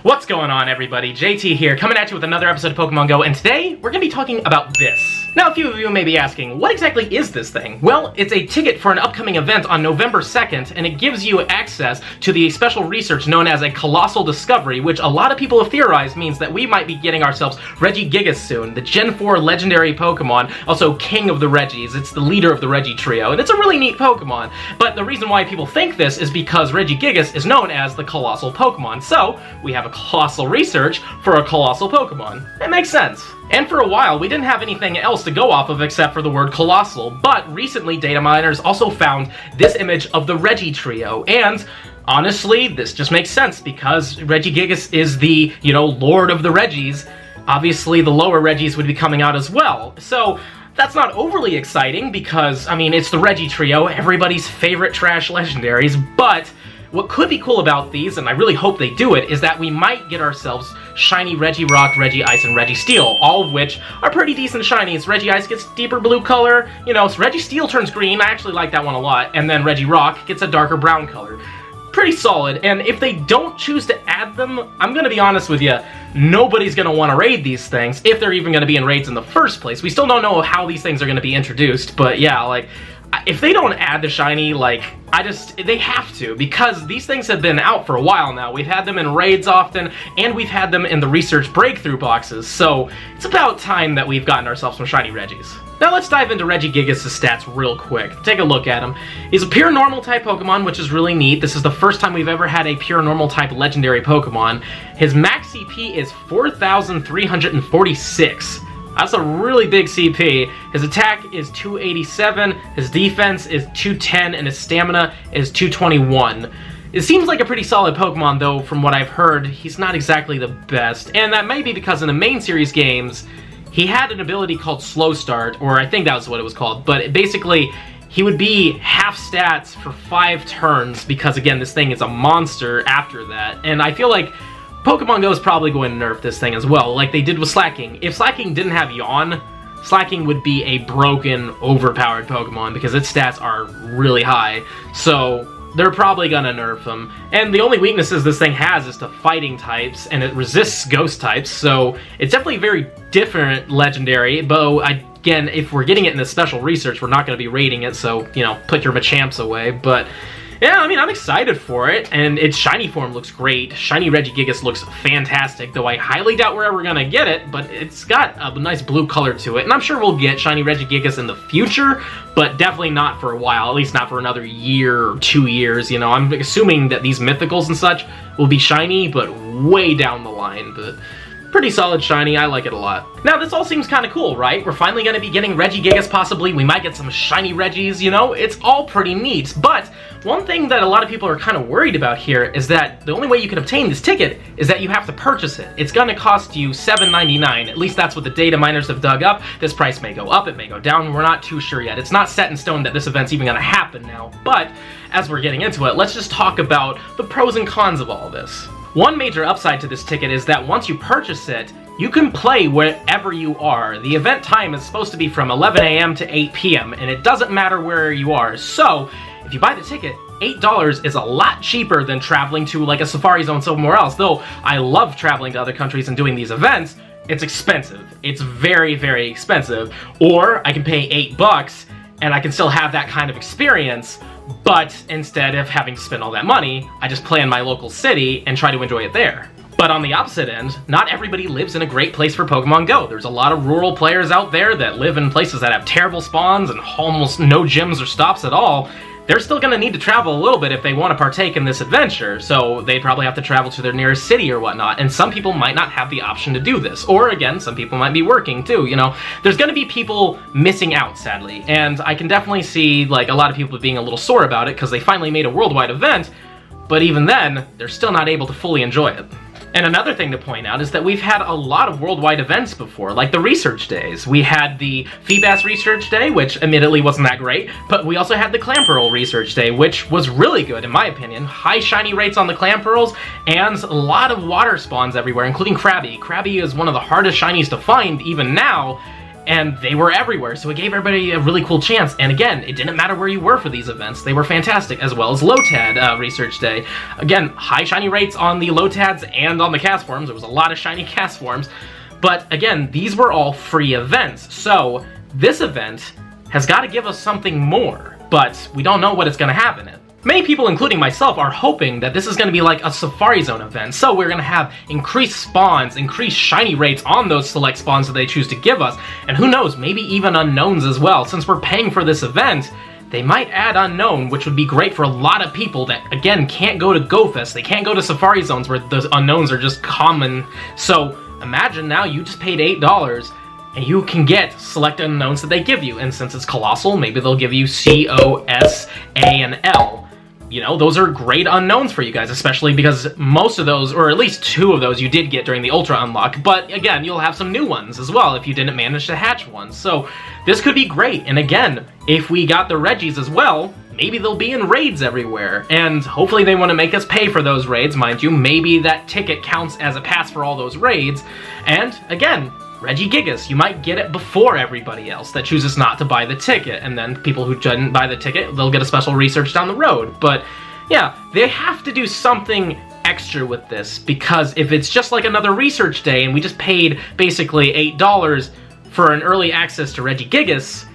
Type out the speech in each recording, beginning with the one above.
What's going on, everybody? JT here, coming at you with another episode of Pokemon GO, and today we're going to be talking about this. Now, a few of you may be asking, what exactly is this thing? Well, it's a ticket for an upcoming event on November 2nd, and it gives you access to the special research known as a Colossal discovery, which a lot of people have theorized means that we might be getting ourselves Regigigas soon, the Gen 4 legendary Pokemon, also king of the Regis. It's the leader of the Regi trio, and it's a really neat Pokemon. But the reason why people think this is because Regigigas is known as the Colossal Pokemon, so we have a Colossal research for a Colossal Pokemon. It makes sense. And for a while, we didn't have anything else to go off of except for the word Colossal, but recently data miners also found this image of the Regi trio, and honestly, this just makes sense because Regigigas is the, Lord of the Regis. Obviously, the lower Regis would be coming out as well. So that's not overly exciting because, it's the Regi trio, everybody's favorite trash legendaries, but what could be cool about these, and I really hope they do it, is that we might get ourselves shiny Regirock, Regice, and Registeel, all of which are pretty decent shinies. Regice gets deeper blue color, so Registeel turns green, I actually like that one a lot, and then Regirock gets a darker brown color. Pretty solid, and if they don't choose to add them, I'm gonna be honest with you, nobody's gonna want to raid these things, if they're even gonna be in raids in the first place. We still don't know how these things are gonna be introduced, but yeah, if they don't add the shiny, they have to, because these things have been out for a while now. We've had them in raids often, and we've had them in the research breakthrough boxes, so it's about time that we've gotten ourselves some shiny Regis. Now let's dive into Regigigas' stats real quick. Take a look at him. He's a pure normal type Pokemon, which is really neat. This is the first time we've ever had a pure normal type legendary Pokemon. His max CP is 4,346. That's a really big CP. His attack is 287, his defense is 210, and his stamina is 221. It seems like a pretty solid Pokemon, though, from what I've heard. He's not exactly the best, and that may be because in the main series games, he had an ability called Slow Start, or I think that was what it was called, but basically, he would be half stats for 5 turns, because again, this thing is a monster after that, and I feel like Pokemon GO is probably going to nerf this thing as well, like they did with Slacking. If Slacking didn't have Yawn, Slacking would be a broken, overpowered Pokemon because its stats are really high. So they're probably going to nerf him. And the only weaknesses this thing has is to fighting types, and it resists ghost types, so it's definitely very different legendary, but again, if we're getting it in the special research, we're not going to be raiding it, so, put your Machamps away, but yeah, I'm excited for it, and its shiny form looks great. Shiny Regigigas looks fantastic, though I highly doubt we're ever gonna get it, but it's got a nice blue color to it, and I'm sure we'll get shiny Regigigas in the future, but definitely not for a while, at least not for another year or 2 years, I'm assuming that these mythicals and such will be shiny, but way down the line, but pretty solid shiny, I like it a lot. Now, this all seems kind of cool, right? We're finally going to be getting Regigigas, possibly. We might get some shiny Regis, It's all pretty neat. But one thing that a lot of people are kind of worried about here is that the only way you can obtain this ticket is that you have to purchase it. It's going to cost you $7.99. At least that's what the data miners have dug up. This price may go up, it may go down. We're not too sure yet. It's not set in stone that this event's even going to happen now. But as we're getting into it, let's just talk about the pros and cons of all this. One major upside to this ticket is that once you purchase it, you can play wherever you are. The event time is supposed to be from 11 a.m. to 8 p.m., and it doesn't matter where you are. So, if you buy the ticket, $8 is a lot cheaper than traveling to like a Safari Zone somewhere else. Though I love traveling to other countries and doing these events, it's expensive. It's very, very expensive. Or I can pay $8 and I can still have that kind of experience, but instead of having to spend all that money, I just play in my local city and try to enjoy it there. But on the opposite end, not everybody lives in a great place for Pokemon GO. There's a lot of rural players out there that live in places that have terrible spawns and almost no gyms or stops at all. They're still going to need to travel a little bit if they want to partake in this adventure, so they probably have to travel to their nearest city or whatnot, and some people might not have the option to do this. Or again, some people might be working too, There's going to be people missing out, sadly, and I can definitely see a lot of people being a little sore about it because they finally made a worldwide event, but even then, they're still not able to fully enjoy it. And another thing to point out is that we've had a lot of worldwide events before, like the research days. We had the Feebas research day, which admittedly wasn't that great, but we also had the Clamperl research day, which was really good in my opinion. High shiny rates on the Clamperls, and a lot of water spawns everywhere, including Krabby. Krabby is one of the hardest shinies to find even now, and they were everywhere, so it gave everybody a really cool chance. And again, it didn't matter where you were for these events. They were fantastic, as well as Lotad Research Day. Again, high shiny rates on the Lotads and on the cast forms. There was a lot of shiny cast forms. But again, these were all free events. So this event has got to give us something more, but we don't know what it's going to have in it. Many people, including myself, are hoping that this is going to be like a Safari Zone event, so we're going to have increased spawns, increased shiny rates on those select spawns that they choose to give us, and who knows, maybe even unknowns as well. Since we're paying for this event, they might add unknown, which would be great for a lot of people that, again, can't go to Go Fest. They can't go to Safari Zones where those unknowns are just common. So imagine now you just paid $8, and you can get select unknowns that they give you, and since it's Colossal, maybe they'll give you C, O, S, A, and L. You know, those are great unknowns for you guys, especially because most of those, or at least 2 of those, you did get during the Ultra Unlock. But again, you'll have some new ones as well if you didn't manage to hatch one. So this could be great. And again, if we got the Regis as well, maybe they'll be in raids everywhere. And hopefully they want to make us pay for those raids, mind you. Maybe that ticket counts as a pass for all those raids. And again, Regigigas, you might get it before everybody else that chooses not to buy the ticket, and then people who didn't buy the ticket, they'll get a special research down the road. But yeah, they have to do something extra with this, because if it's just like another research day and we just paid basically $8 for an early access to Regigigas,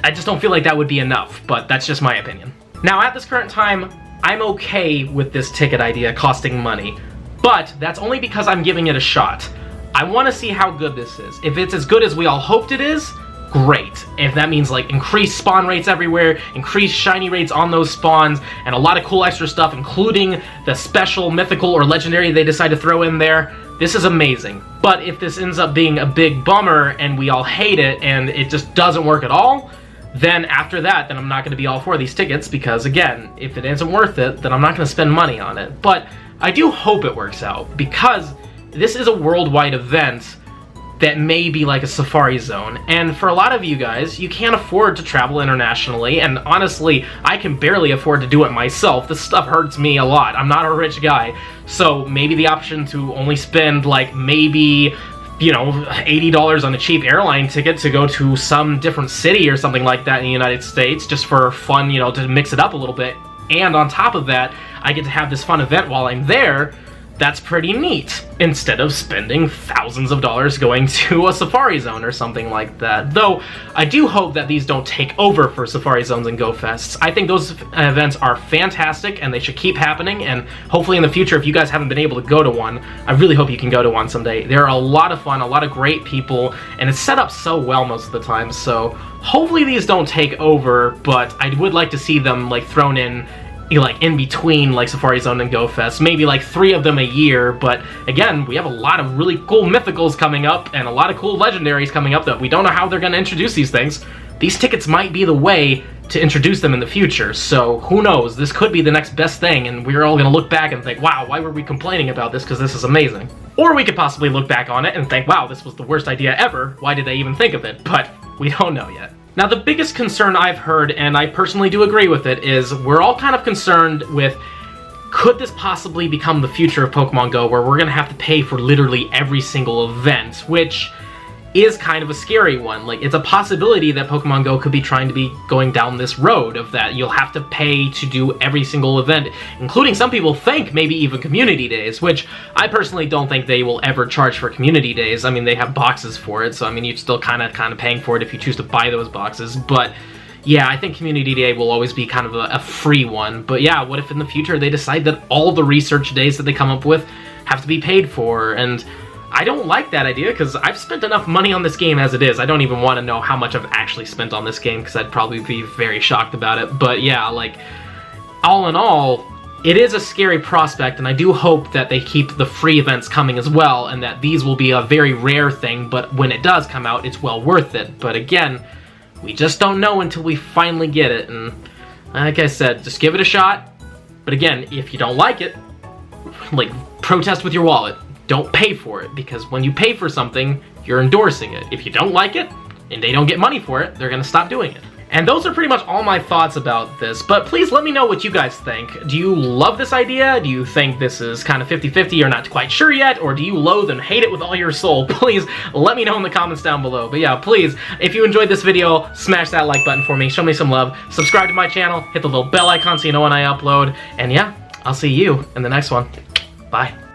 I just don't feel like that would be enough, but that's just my opinion. Now, at this current time, I'm okay with this ticket idea costing money, but that's only because I'm giving it a shot. I want to see how good this is. If it's as good as we all hoped it is, great. If that means like increased spawn rates everywhere, increased shiny rates on those spawns, and a lot of cool extra stuff, including the special mythical or legendary they decide to throw in there, this is amazing. But if this ends up being a big bummer and we all hate it and it just doesn't work at all, then after that, then I'm not going to be all for these tickets, because again, if it isn't worth it, then I'm not going to spend money on it. But I do hope it works out, because this is a worldwide event that may be like a Safari Zone, and for a lot of you guys, you can't afford to travel internationally, and honestly, I can barely afford to do it myself. This stuff hurts me a lot. I'm not a rich guy, so maybe the option to only spend like maybe, you know, $80 on a cheap airline ticket to go to some different city or something like that in the United States, just for fun, you know, to mix it up a little bit, and on top of that, I get to have this fun event while I'm there. That's pretty neat, instead of spending thousands of dollars going to a Safari Zone or something like that. Though, I do hope that these don't take over for Safari Zones and Go Fests. I think those events are fantastic, and they should keep happening, and hopefully in the future, if you guys haven't been able to go to one, I really hope you can go to one someday. They're a lot of fun, a lot of great people, and it's set up so well most of the time, so hopefully these don't take over, but I would like to see them like thrown in like in between like Safari Zone and Go Fest, maybe like 3 of them a year. But again, we have a lot of really cool mythicals coming up and a lot of cool legendaries coming up that we don't know how they're going to introduce these things. These tickets might be the way to introduce them in the future, so who knows, this could be the next best thing, and we're all going to look back and think, wow, why were we complaining about this, because this is amazing. Or we could possibly look back on it and think, wow, this was the worst idea ever, why did they even think of it? But we don't know yet. Now, the biggest concern I've heard, and I personally do agree with it, is we're all kind of concerned with, could this possibly become the future of Pokemon Go, where we're going to have to pay for literally every single event, which is kind of a scary one. Like, it's a possibility that Pokemon Go could be trying to be going down this road of that you'll have to pay to do every single event, including some people think maybe even community days, which I personally don't think they will ever charge for community days. I mean, they have boxes for it, so I mean, you're still kind of paying for it if you choose to buy those boxes, but yeah, I think community day will always be kind of a free one. But yeah, what if in the future they decide that all the research days that they come up with have to be paid for? And I don't like that idea, because I've spent enough money on this game as it is. I don't even want to know how much I've actually spent on this game, because I'd probably be very shocked about it. But yeah, like, all in all, it is a scary prospect, and I do hope that they keep the free events coming as well, and that these will be a very rare thing, but when it does come out, it's well worth it. But again, we just don't know until we finally get it, and like I said, just give it a shot. But again, if you don't like it, like, protest with your wallet. Don't pay for it, because when you pay for something, you're endorsing it. If you don't like it, and they don't get money for it, they're going to stop doing it. And those are pretty much all my thoughts about this, but please let me know what you guys think. Do you love this idea? Do you think this is kind of 50-50, you're not quite sure yet? Or do you loathe and hate it with all your soul? Please let me know in the comments down below. But yeah, please, if you enjoyed this video, smash that like button for me, show me some love, subscribe to my channel, hit the little bell icon so you know when I upload, and yeah, I'll see you in the next one. Bye.